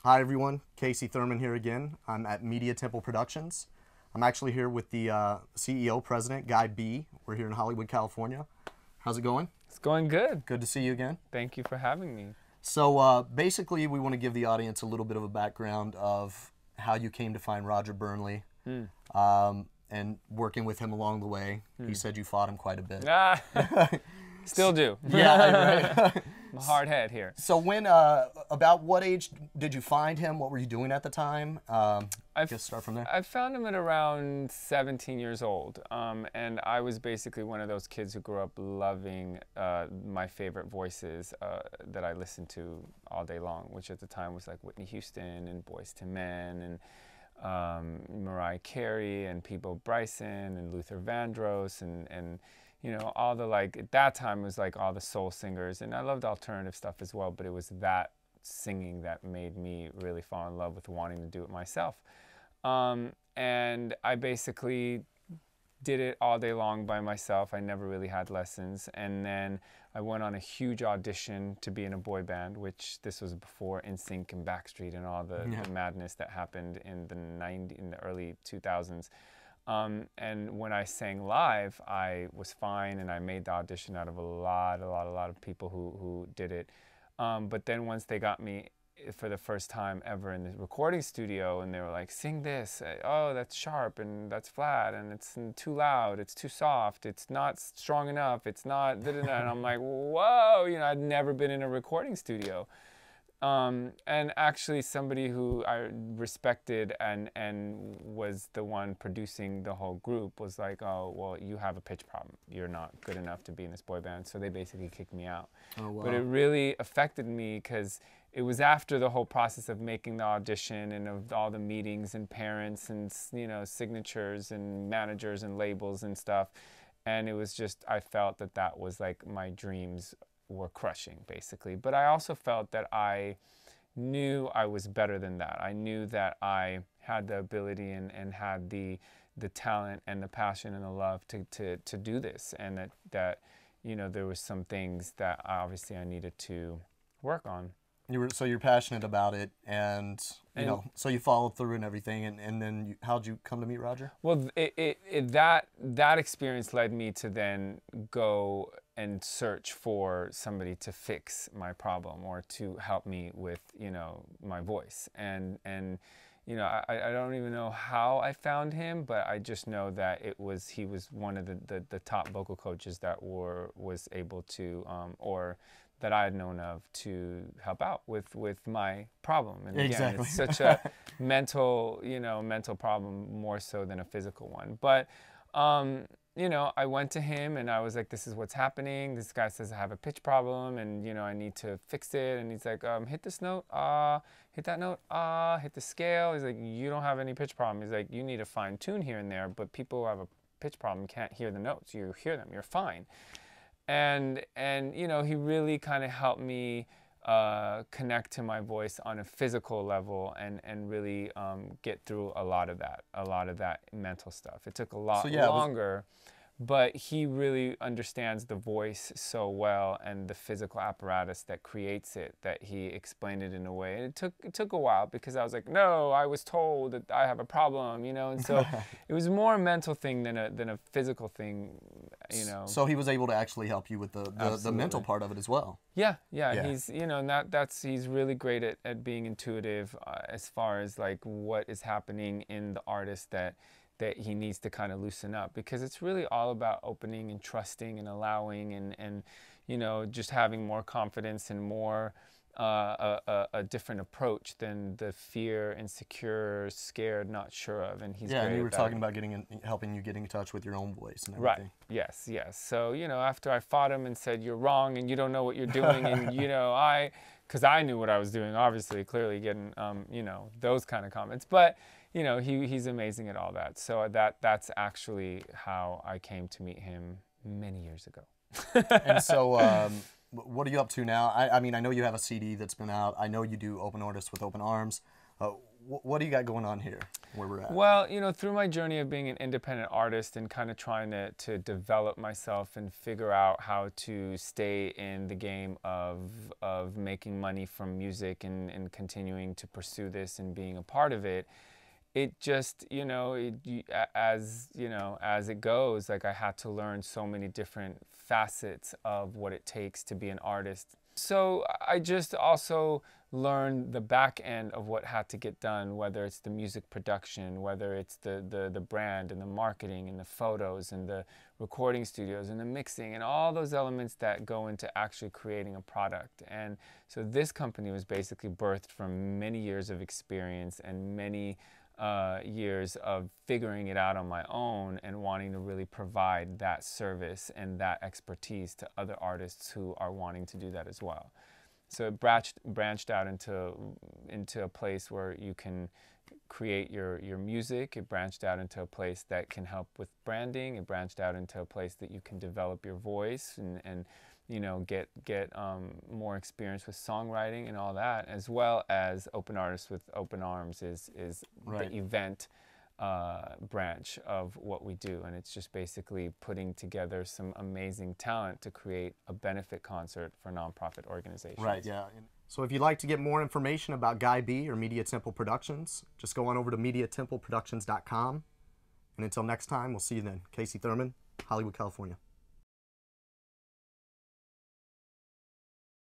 Hi everyone, Casey Thurman here again. I'm at Media Temple Productions. I'm actually here with the CEO, President, Guy B. We're here in Hollywood, California. How's it going? It's going good. Good to see you again. Thank you for having me. So basically we want to give the audience a little bit of a background of how you came to find Roger Burnley and working with him along the way. He said you fought him quite a bit. Ah, still do. Yeah, right. I'm a hard head here. So about what age did you find him? What were you doing at the time? I guess start from there. I found him at around 17 years old, and I was basically one of those kids who grew up loving my favorite voices that I listened to all day long, which at the time was like Whitney Houston and Boyz II Men and Mariah Carey and Peabo Bryson and Luther Vandross and you know, all the, like, at that time it was like all the soul singers, and I loved alternative stuff as well, but it was that singing that made me really fall in love with wanting to do it myself. And I basically did it all day long by myself. I never really had lessons. And then I went on a huge audition to be in a boy band, which this was before NSYNC and Backstreet and all the madness that happened in the early 2000s. And when I sang live, I was fine, and I made the audition out of a lot of people who did it. But then once they got me for the first time ever in the recording studio, and they were like, sing this, oh, that's sharp, and that's flat, and it's too loud, it's too soft, it's not strong enough, it's not da da da. And I'm like, whoa, you know, I'd never been in a recording studio. And actually somebody who I respected and was the one producing the whole group was like, oh, well, you have a pitch problem. You're not good enough to be in this boy band. So they basically kicked me out. Oh, wow. But it really affected me because it was after the whole process of making the audition and of all the meetings and parents and, you know, signatures and managers and labels and stuff. And it was just, I felt that that was like my dreams were crushing, basically. But I also felt that I knew I was better than that. I knew that I had the ability and had the talent and the passion and the love to do this, and that you know, there was some things that obviously I needed to work on. So you're passionate about it, and you know, so you followed through and everything, and then how'd you come to meet Roger? Well, that experience led me to then go and search for somebody to fix my problem or to help me with, you know, my voice. And you know, I don't even know how I found him, but I just know that he was one of the top vocal coaches that was able to or that I had known of to help out with my problem. And again, Exactly. it's such a mental problem more so than a physical one. But you know, I went to him and I was like, this is what's happening. This guy says I have a pitch problem and, you know, I need to fix it. And he's like, hit this note, hit that note, hit the scale. He's like, you don't have any pitch problem. He's like, you need to fine tune here and there, but people who have a pitch problem can't hear the notes. You hear them, you're fine. And you know, he really kind of helped me connect to my voice on a physical level and really get through a lot of that mental stuff. It took a lot longer, but he really understands the voice so well and the physical apparatus that creates it, that he explained it in a way. And it took a while because I was like, no, I was told that I have a problem, you know. And so it was more a mental thing than a physical thing, you know. So he was able to actually help you with the mental part of it as well. Yeah. He's, you know, he's really great at being intuitive as far as like what is happening in the artist that he needs to kind of loosen up, because it's really all about opening and trusting and allowing and you know, just having more confidence and more a different approach than the fear, insecure, scared, not sure of. And he's great and you were talking about helping you getting in touch with your own voice and everything. Right. Yes. So, you know, after I fought him and said, you're wrong and you don't know what you're doing, and, you know, because I knew what I was doing, obviously, clearly getting, you know, those kind of comments. But, you know, he's amazing at all that. So that's actually how I came to meet him many years ago. And so what are you up to now? I mean, I know you have a CD that's been out. I know you do open artists with open arms. what do you got going on here, where we're at? Well, you know, through my journey of being an independent artist and kind of trying to develop myself and figure out how to stay in the game of making money from music and continuing to pursue this and being a part of it, it just, you know, as it goes, like I had to learn so many different facets of what it takes to be an artist. So I just also learned the back end of what had to get done, whether it's the music production, whether it's the brand and the marketing and the photos and the recording studios and the mixing and all those elements that go into actually creating a product. And so this company was basically birthed from many years of experience and many years of figuring it out on my own and wanting to really provide that service and that expertise to other artists who are wanting to do that as well. So it branched out into a place where you can create your music. It branched out into a place that can help with branding. It branched out into a place that you can develop your voice and you know, get more experience with songwriting and all that, as well as Open Artists with Open Arms is Right. the event branch of what we do. And it's just basically putting together some amazing talent to create a benefit concert for nonprofit organizations. Right, yeah. So if you'd like to get more information about Guy B or Media Temple Productions, just go on over to MediaTempleProductions.com. And until next time, we'll see you then. Casey Thurman, Hollywood, California.